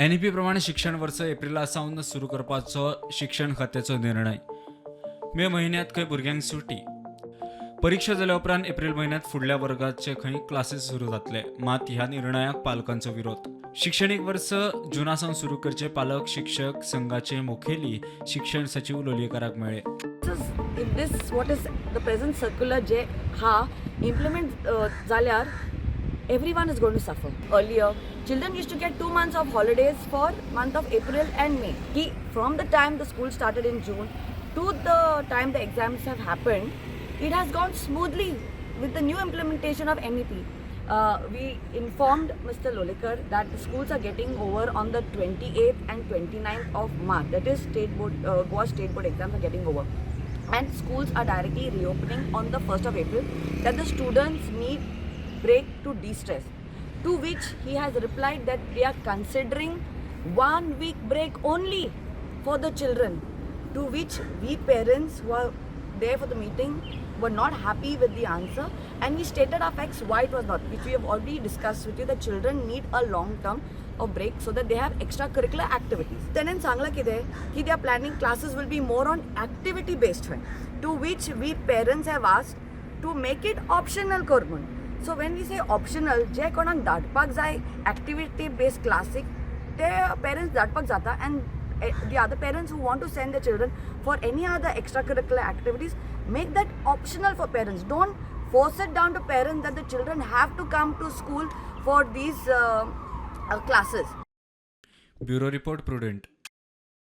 NEP प्रमाणे शिक्षण वर्ष एप्रिला सावन सुरू करपाचो शिक्षण खात्याचो निर्णय. मे म्हयन्यात खंय भुरग्यांक सुटी. परीक्षा जाल्या उपरांत एप्रिल म्हयन्यात फुडल्या वर्गाचे खंय क्लासेस सुरू जातले. मात ह्या निर्णयाक पालकांचो विरोध. शिक्षणीक वर्स जुनासावन सुरू करचे पालक शिक्षक संघाचे मुखेली शिक्षण सचिव लोलयेकाराक मेळ्ळे. In this, what is the present circular जे हा implement जाल्यार everyone is going to suffer. Earlier, children used to get 2 months of holidays for month of April and May. From the time the school started in June to the time the exams have happened, it has gone smoothly with the new implementation of NEP. We informed Mr. Lolekar that the schools are getting over on the 28th and 29th of March. That is state board, Goa state board exams are getting over. And schools are directly reopening on the 1st of April, that the students need break to de-stress. To which he has replied that we are considering 1 week break only for the children. To which we parents who are there for the meeting were not happy with the answer, and we stated our facts why it was not, which we have already discussed with you. The children need a long term of break so that they have extracurricular activities. Then Sangla की they are planning classes will be more on activity based one, to which we parents have asked to make it optional करून. So when we say optional, जे कोणाक धाडपाक जाय activity based classic, ते parents धाडपाक जाता, and the other parents who want to send their children for any other extracurricular activities, make that optional for parents. Don't force it down to parents that the children have to come to school for these classes. Bureau report prudent.